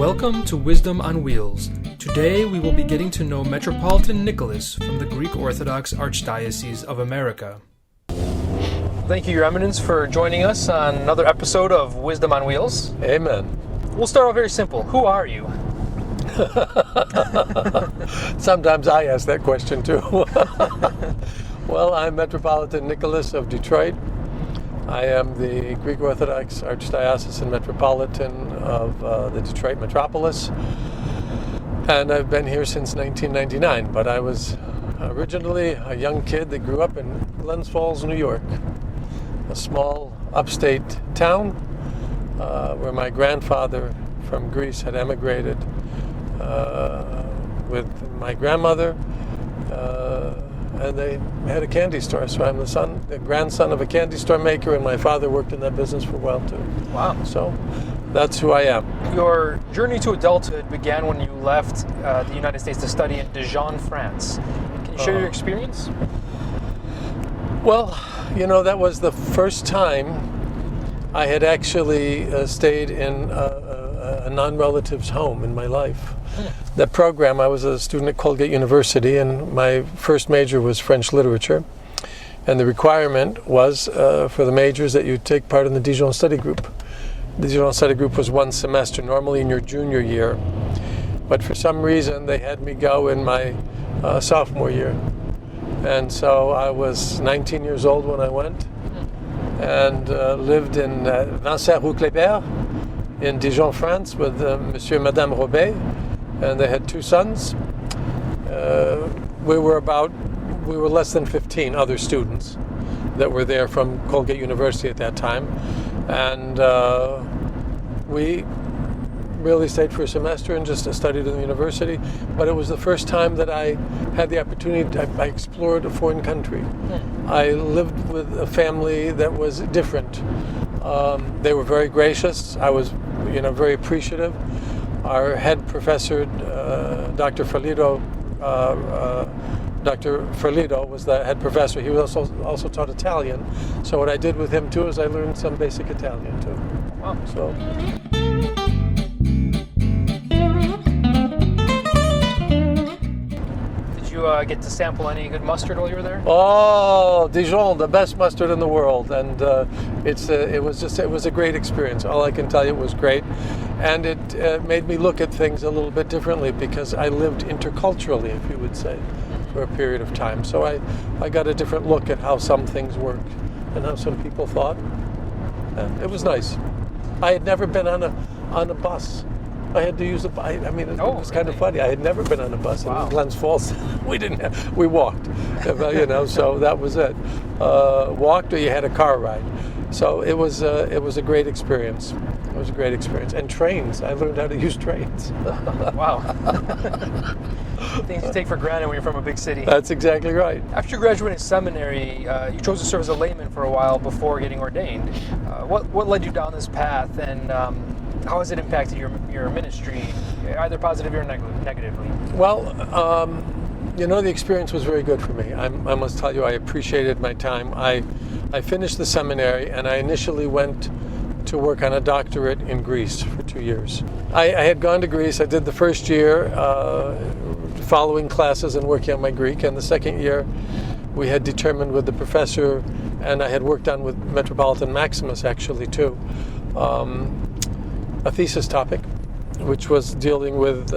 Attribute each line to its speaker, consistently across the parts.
Speaker 1: Welcome to Wisdom on Wheels. Today we will be getting to know Metropolitan Nicholas from the Greek Orthodox Archdiocese of America. Thank you, Your Eminence, for joining us on another episode of Wisdom on Wheels.
Speaker 2: Amen.
Speaker 1: We'll start off very simple. Who are you?
Speaker 2: Sometimes I ask that question too. Well, I'm Metropolitan Nicholas of Detroit. I am the Greek Orthodox Archdiocesan Metropolitan of the Detroit metropolis, and I've been here since 1999, but I was originally a young kid that grew up in Glens Falls, New York, a small upstate town where my grandfather from Greece had emigrated with my grandmother, and they had a candy store. So I'm the grandson of a candy store maker, and my father worked in that business for a while too.
Speaker 1: Wow.
Speaker 2: So that's who I am.
Speaker 1: Your journey to adulthood began when you left the United States to study in Dijon, France. Can you share your experience?
Speaker 2: Well, that was the first time I had actually stayed in a non-relative's home in my life. That program, I was a student at Colgate University, and my first major was French literature. And the requirement was for the majors that you take part in the Dijon study group. The Dijon study group was one semester, normally in your junior year. But for some reason, they had me go in my sophomore year. And so I was 19 years old when I went, and lived in Vincennes-Rue-Clébert in Dijon, France, with Monsieur and Madame Robet, and they had two sons. We were less than 15 other students that were there from Colgate University at that time, and we really stayed for a semester and just studied in the university. But it was the first time that I had the opportunity. I explored a foreign country. I lived with a family that was different. They were very gracious. I was, very appreciative. Our head professor, Dr. Ferlito was the head professor. He was also taught Italian. So what I did with him too is I learned some basic Italian too.
Speaker 1: Wow.
Speaker 2: So.
Speaker 1: Get to sample any good mustard while you were there?
Speaker 2: Oh, Dijon, the best mustard in the world, and it was a great experience. All I can tell you, it was great, and it made me look at things a little bit differently because I lived interculturally, if you would say, for a period of time. So I got a different look at how some things worked and how some people thought. And it was nice. I had never been on a bus. I had to use it was kind of funny. I had never been on a bus in Glens Falls. We walked, so that was it. Walked, or you had a car ride. So it was a great experience. It was a great experience. And trains, I learned how to use trains.
Speaker 1: Wow. Things you take for granted when you're from a big city.
Speaker 2: That's exactly right.
Speaker 1: After you graduated seminary, you chose to serve as a layman for a while before getting ordained. What led you down this path, and how has it impacted your ministry, either positively or negatively?
Speaker 2: Well, the experience was very good for me. I must tell you, I appreciated my time. I finished the seminary, and I initially went to work on a doctorate in Greece for 2 years. I had gone to Greece. I did the first year following classes and working on my Greek, and the second year we had determined with the professor, and I had worked on with Metropolitan Maximus actually too, a thesis topic, which was dealing with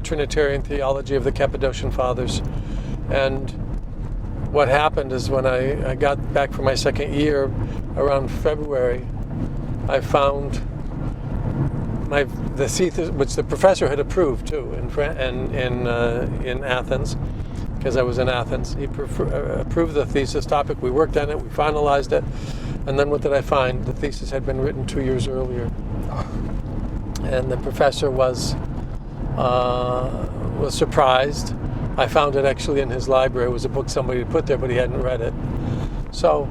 Speaker 2: Trinitarian theology of the Cappadocian Fathers. And what happened is when I got back from my second year, around February, I found the thesis, which the professor had approved too in Athens, because I was in Athens. He approved the thesis topic. We worked on it. We finalized it. And then what did I find? The thesis had been written 2 years earlier. And the professor was surprised. I found it actually in his library. It was a book somebody had put there, but he hadn't read it. So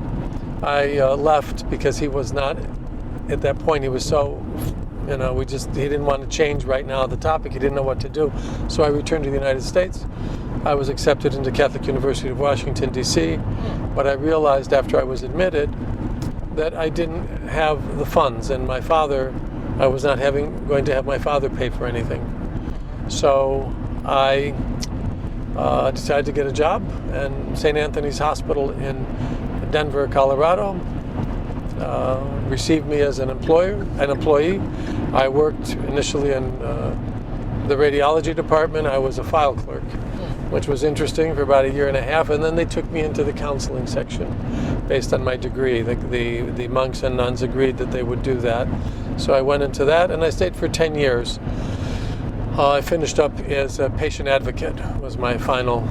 Speaker 2: I left because he was not, at that point, he was so, he didn't want to change right now the topic. He didn't know what to do. So I returned to the United States. I was accepted into Catholic University of Washington, D.C., but I realized after I was admitted that I didn't have the funds, and my father I was not going to have my father pay for anything. So I decided to get a job in St. Anthony's Hospital in Denver, Colorado. Received me as an employee. I worked initially in the radiology department. I was a file clerk, which was interesting for about a year and a half, and then they took me into the counseling section based on my degree. The monks and nuns agreed that they would do that. So I went into that, and I stayed for 10 years. I finished up as a patient advocate, was my final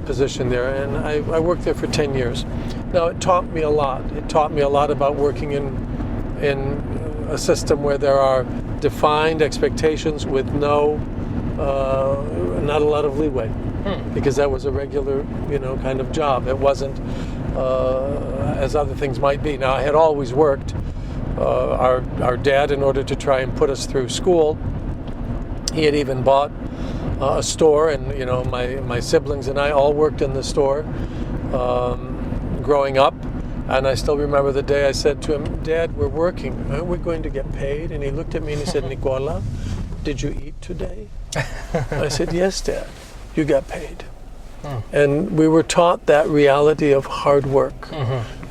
Speaker 2: position there, and I worked there for 10 years. Now, it taught me a lot. It taught me a lot about working in a system where there are defined expectations with not a lot of leeway, because that was a regular, kind of job. It wasn't as other things might be. Now, I had always worked. Our dad, in order to try and put us through school, he had even bought a store, and my siblings and I all worked in the store growing up. And I still remember the day I said to him, "Dad, we're working. Aren't we going to get paid?" And he looked at me and he said, "Nicola, did you eat today?" I said, "Yes, Dad, you got paid." And we were taught that reality of hard work,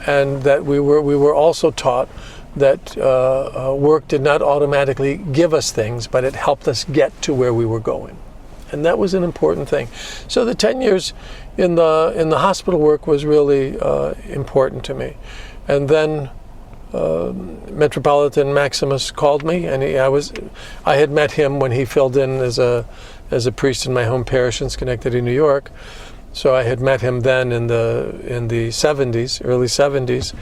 Speaker 2: and that we were also taught that work did not automatically give us things, but it helped us get to where we were going. And that was an important thing. So the 10 years in the hospital work was really important to me. And then Metropolitan Maximus called me, and I had met him when he filled in as a priest in my home parish in Schenectady, New York. So I had met him then in the 70s, early 70s,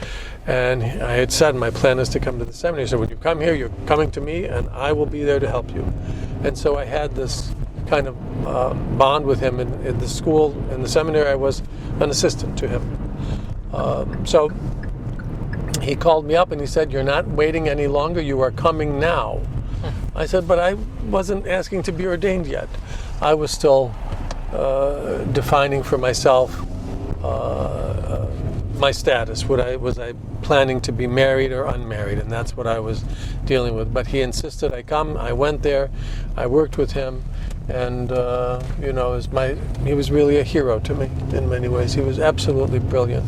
Speaker 2: and I had said my plan is to come to the seminary. So when you come here, you're coming to me, and I will be there to help you. And so I had this kind of bond with him in the school. In the seminary, I was an assistant to him. So he called me up and he said, "You're not waiting any longer, you are coming now." I said, "But I wasn't asking to be ordained yet." I was still defining for myself my status. Was I planning to be married or unmarried? And that's what I was dealing with. But he insisted I come. I went there. I worked with him. And he was really a hero to me in many ways. He was absolutely brilliant.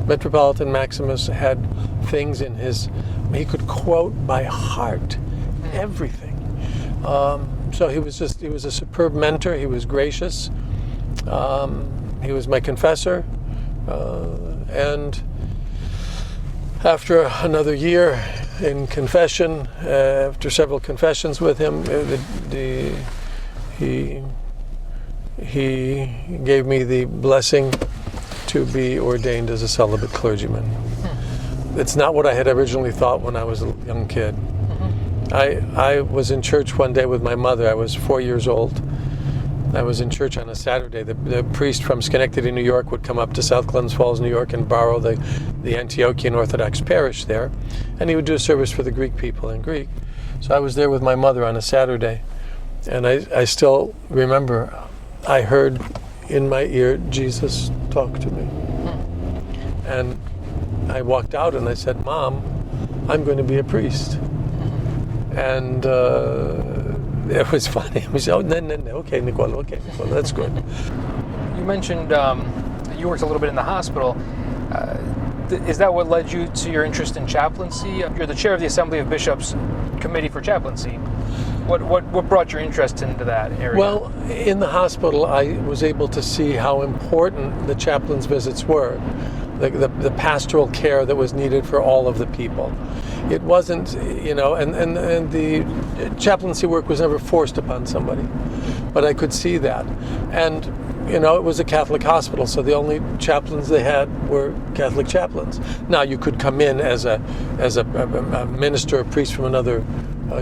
Speaker 2: Metropolitan Maximus had things in he could quote by heart everything. So he was a superb mentor. He was gracious. He was my confessor. And after another year in confession, after several confessions with him, he gave me the blessing to be ordained as a celibate clergyman. It's not what I had originally thought when I was a young kid. I was in church one day with my mother. I was 4 years old. I was in church on a Saturday. The priest from Schenectady, New York would come up to South Glens Falls, New York, and borrow the Antiochian Orthodox parish there. And he would do a service for the Greek people in Greek. So I was there with my mother on a Saturday. And I still remember I heard in my ear Jesus talk to me. And I walked out and I said, "Mom, I'm going to be a priest." And it was funny. I was, "Oh, no, okay, Nicola, that's good."
Speaker 1: You mentioned that you worked a little bit in the hospital. Is that what led you to your interest in chaplaincy? You're the chair of the Assembly of Bishops Committee for Chaplaincy. What brought your interest into that area?
Speaker 2: Well, in the hospital, I was able to see how important the chaplain's visits were, the pastoral care that was needed for all of the people. It wasn't, and the chaplaincy work was never forced upon somebody, but I could see that. And, it was a Catholic hospital, so the only chaplains they had were Catholic chaplains. Now, you could come in as a minister or priest from another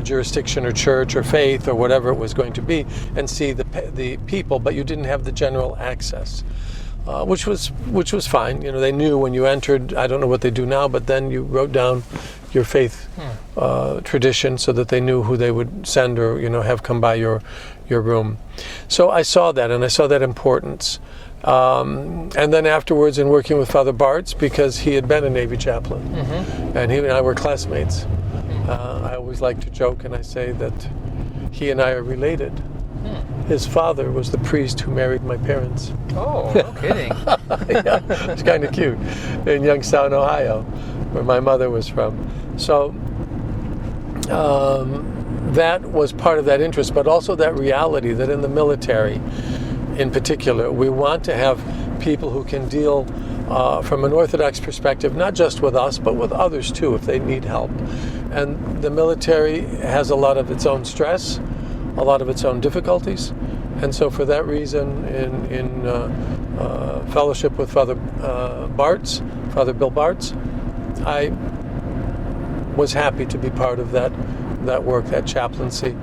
Speaker 2: jurisdiction or church or faith or whatever it was going to be and see the people, but you didn't have the general access, which was fine. They knew when you entered. I don't know what they do now, but then you wrote down your faith tradition so that they knew who they would send or have come by your room. So I saw that, and I saw that importance. And then afterwards, in working with Father Bartz, because he had been a Navy chaplain, and he and I were classmates. I always like to joke, and I say that he and I are related. His father was the priest who married my parents.
Speaker 1: Oh, no kidding.
Speaker 2: Yeah, it's kind of cute. In Youngstown, Ohio, where my mother was from. So that was part of that interest, but also that reality that in the military, in particular, we want to have people who can deal from an Orthodox perspective, not just with us, but with others too, if they need help. And the military has a lot of its own stress, a lot of its own difficulties. And so for that reason, in fellowship with Father Bill Bartz, I was happy to be part of that work, that chaplaincy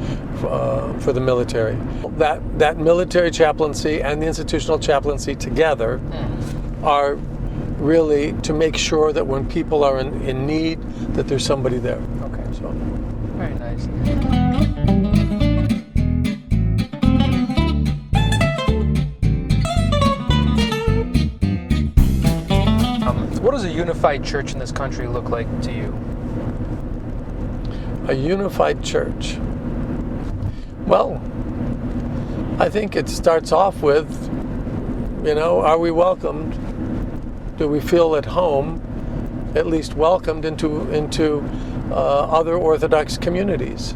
Speaker 2: for the military. That military chaplaincy and the institutional chaplaincy together are really to make sure that when people are in need, that there's somebody there.
Speaker 1: Okay.
Speaker 2: So
Speaker 1: Very nice. What does a unified church in this country look like to you?
Speaker 2: a unified church. Well, I think it starts off with, are we welcomed? Do we feel at home, at least welcomed into other Orthodox communities?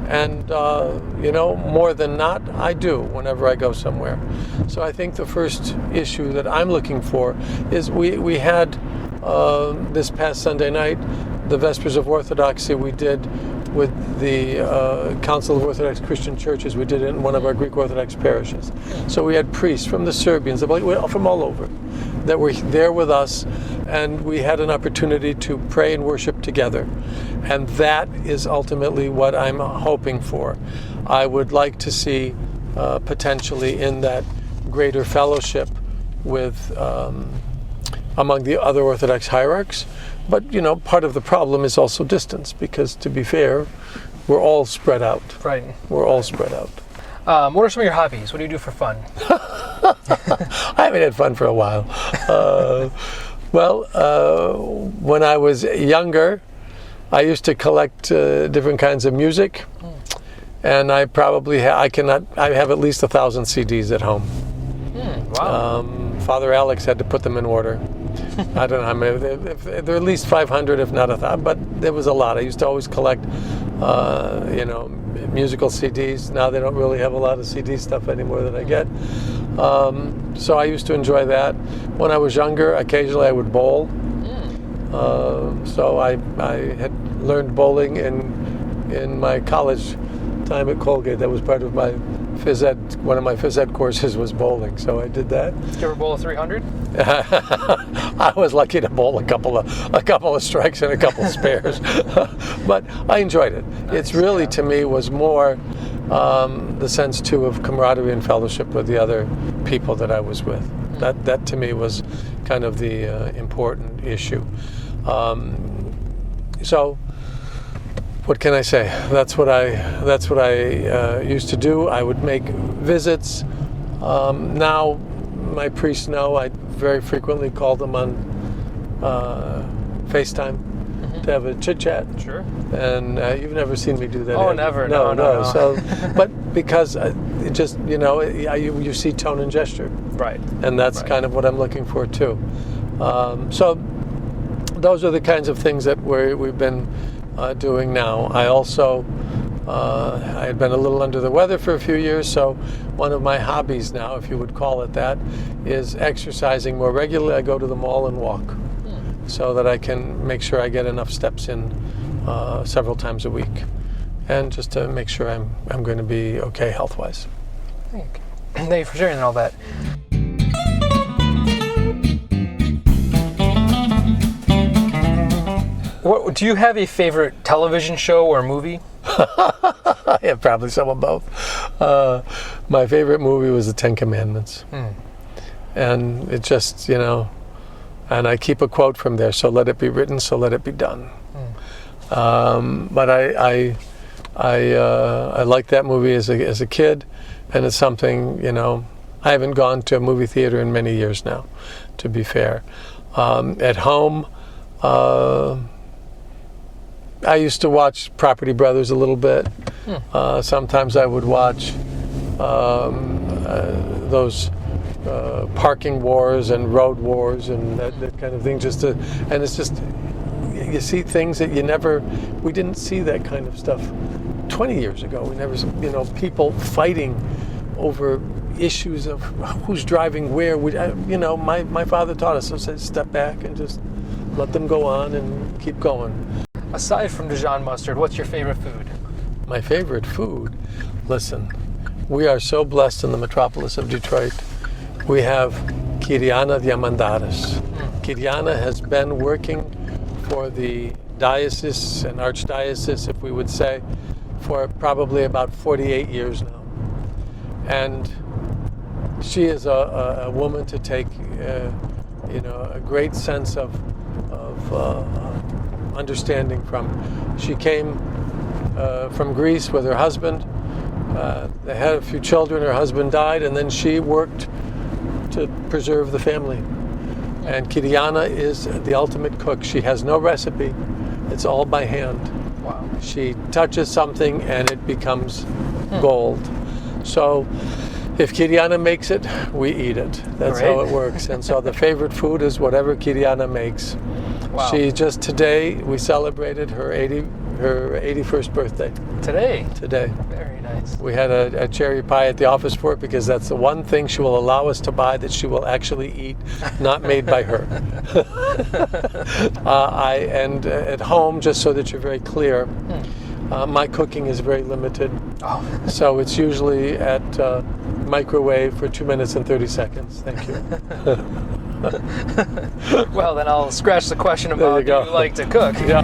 Speaker 2: And, more than not, I do whenever I go somewhere. So I think the first issue that I'm looking for is we had this past Sunday night, the Vespers of Orthodoxy we did with the Council of Orthodox Christian Churches. We did it in one of our Greek Orthodox parishes. So we had priests from the Serbians, from all over, that were there with us, and we had an opportunity to pray and worship together. And that is ultimately what I'm hoping for. I would like to see potentially in that greater fellowship with among the other Orthodox hierarchs. But, part of the problem is also distance, because to be fair, we're all spread out.
Speaker 1: Right.
Speaker 2: We're all spread out.
Speaker 1: What are some of your hobbies? What do you do for fun?
Speaker 2: I haven't had fun for a while. When I was younger, I used to collect different kinds of music, and I probably I have at least 1,000 CDs at home.
Speaker 1: Wow.
Speaker 2: Father Alex had to put them in order. I don't know how many. There are at least 500, if not 1,000. But there was a lot. I used to always collect, musical CDs. Now they don't really have a lot of CD stuff anymore that I get. So I used to enjoy that. When I was younger, occasionally I would bowl. So I had learned bowling in my college time at Colgate. That was part of my phys ed. One of my phys ed courses was bowling, so I did that.
Speaker 1: Did you ever bowl a 300?
Speaker 2: I was lucky to bowl a couple of strikes and a couple of spares, but I enjoyed it.
Speaker 1: Nice.
Speaker 2: It's really, to me, was more the sense too of camaraderie and fellowship with the other people that I was with. That to me was kind of the important issue. So, what can I say? That's what I used to do. I would make visits. Now, my priests know I very frequently call them on FaceTime to have a chit chat.
Speaker 1: Sure.
Speaker 2: And you've never seen me do that.
Speaker 1: Oh,
Speaker 2: have you?
Speaker 1: never. No.
Speaker 2: So, but because it just you see tone and gesture.
Speaker 1: Right.
Speaker 2: And that's kind of what I'm looking for too. So those are the kinds of things that we've been doing now. I also I had been a little under the weather for a few years, so one of my hobbies now, if you would call it that, is exercising more regularly. I go to the mall and walk so that I can make sure I get enough steps in several times a week, and just to make sure I'm going to be okay health-wise.
Speaker 1: Thank you for sharing all that. Do you have a favorite television show or movie?
Speaker 2: I have probably some of both. My favorite movie was The Ten Commandments. And it just, and I keep a quote from there, so let it be written, so let it be done. But I liked that movie as a kid, and it's something, I haven't gone to a movie theater in many years now, to be fair. At home, I used to watch Property Brothers a little bit. Sometimes I would watch those parking wars and road wars and that kind of thing. And it's just, you see things that we didn't see that kind of stuff 20 years ago. We never, people fighting over issues of who's driving where. My father taught us, so said, step back and just let them go on and keep going.
Speaker 1: Aside from Dijon mustard, what's your favorite food?
Speaker 2: My favorite food? Listen, we are so blessed in the metropolis of Detroit. We have Kyriana Diamandaris. Kyriana has been working for the diocese and archdiocese, if we would say, for probably about 48 years now. And she is a woman to take, a great sense of understanding from. She came from Greece with her husband. They had a few children. Her husband died, and then she worked to preserve the family. And Kyriana is the ultimate cook. She has no recipe. It's all by hand.
Speaker 1: Wow.
Speaker 2: She touches something and it becomes gold. So if Kyriana makes it, we eat it. That's
Speaker 1: Great.
Speaker 2: how it works. And so the favorite food is whatever Kyriana makes.
Speaker 1: Wow.
Speaker 2: She just today, we celebrated her 81st birthday.
Speaker 1: Today?
Speaker 2: Today.
Speaker 1: Very nice.
Speaker 2: We had a cherry pie at the office for it because that's the one thing she will allow us to buy that she will actually eat, not made by her. And at home, just so that you're very clear, my cooking is very limited.
Speaker 1: Oh.
Speaker 2: So it's usually at microwave for 2 minutes and 30 seconds. Thank you.
Speaker 1: Well, then I'll scratch the question about do you like to cook.
Speaker 2: Yeah.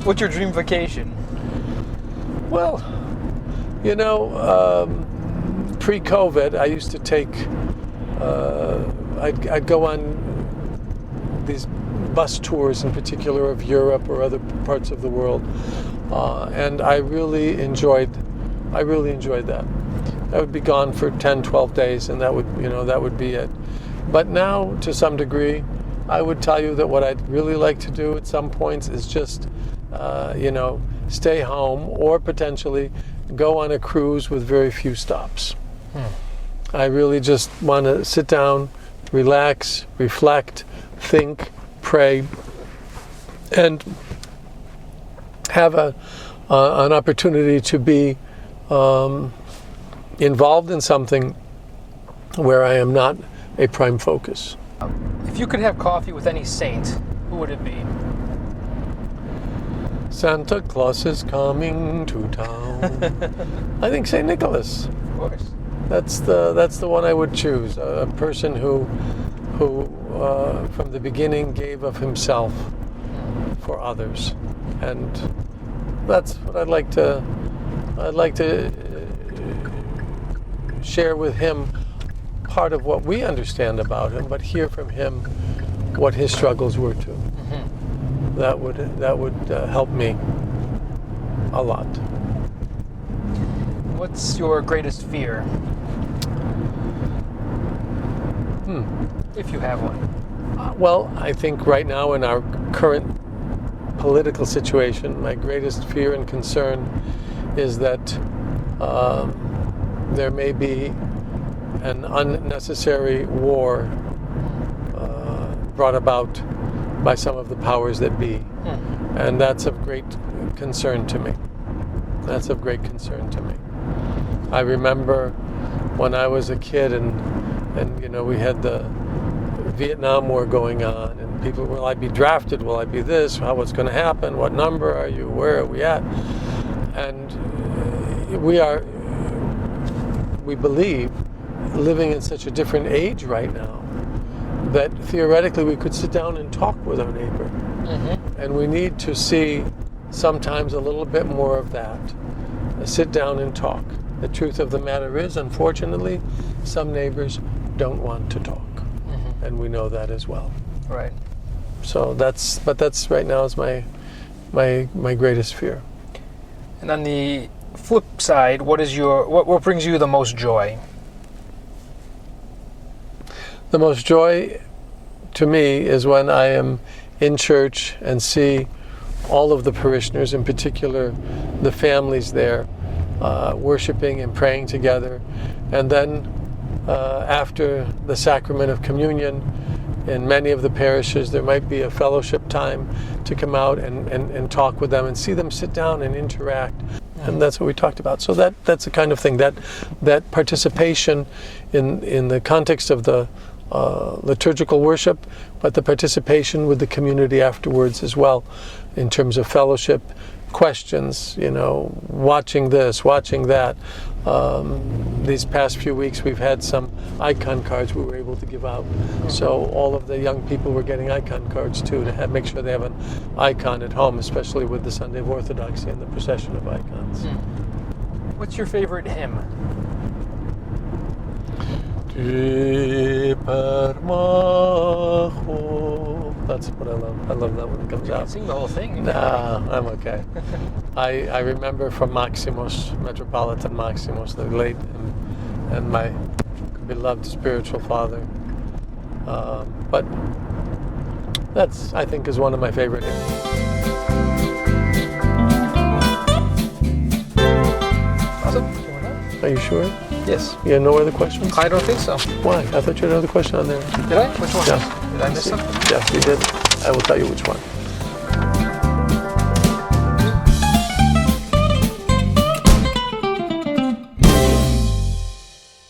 Speaker 1: What's your dream vacation?
Speaker 2: Well, pre-COVID, I used to take, I'd go on these bus tours in particular of Europe or other parts of the world, and I really enjoyed that. I would be gone for 10, 12 days, and that would be it. But now, to some degree, I would tell you that what I'd really like to do at some points is just stay home or potentially go on a cruise with very few stops. I really just want to sit down, relax, reflect, think, pray, and have an opportunity to be involved in something where I am not a prime focus.
Speaker 1: If you could have coffee with any saint, who would it be?
Speaker 2: Santa Claus is coming to town. I think St. Nicholas.
Speaker 1: Of course.
Speaker 2: That's the one I would choose. A person who from the beginning gave of himself for others, and that's what I'd like to share with him part of what we understand about him, but hear from him what his struggles were too. That would help me a lot.
Speaker 1: What's your greatest fear? If you have one.
Speaker 2: Well, I think right now in our current political situation, my greatest fear and concern is that there may be an unnecessary war brought about by some of the powers that be. And that's of great concern to me. That's of great concern to me. I remember when I was a kid and we had the Vietnam War going on, and people, will I be drafted? Will I be this? What's going to happen? What number are you? Where are we at? And we believe, living in such a different age right now, that theoretically we could sit down and talk with our neighbor. And we need to see sometimes a little bit more of that. Sit down and talk. The truth of the matter is, unfortunately, some neighbors don't want to talk. And we know that as well.
Speaker 1: Right.
Speaker 2: So that's right now is my greatest fear.
Speaker 1: And on the flip side, what brings you the most joy?
Speaker 2: The most joy to me is when I am in church and see all of the parishioners, in particular the families there, worshiping and praying together. And then after the sacrament of communion, in many of the parishes, there might be a fellowship time to come out and talk with them and see them sit down and interact. And that's what we talked about. So that's the kind of thing, that participation in the context of the liturgical worship, but the participation with the community afterwards as well, in terms of fellowship, questions, watching this, watching that. These past few weeks we've had some icon cards we were able to give out. So all of the young people were getting icon cards too, to make sure they have an icon at home, especially with the Sunday of Orthodoxy and the procession of icons.
Speaker 1: What's your favorite hymn?
Speaker 2: That's what I love. I love that when it comes out.
Speaker 1: You can sing the whole thing.
Speaker 2: Nah, I'm okay. I remember from Maximus, Metropolitan Maximus, the late and my beloved spiritual father. But that's, I think, is one of my favorite hymns.
Speaker 1: Awesome.
Speaker 2: Are you sure?
Speaker 1: Yes.
Speaker 2: You have no other questions?
Speaker 1: I don't think so.
Speaker 2: Why? I thought you had another question on there.
Speaker 1: Did I? Which one?
Speaker 2: Yeah.
Speaker 1: Did I miss something?
Speaker 2: Yes, you did. I will tell you which one.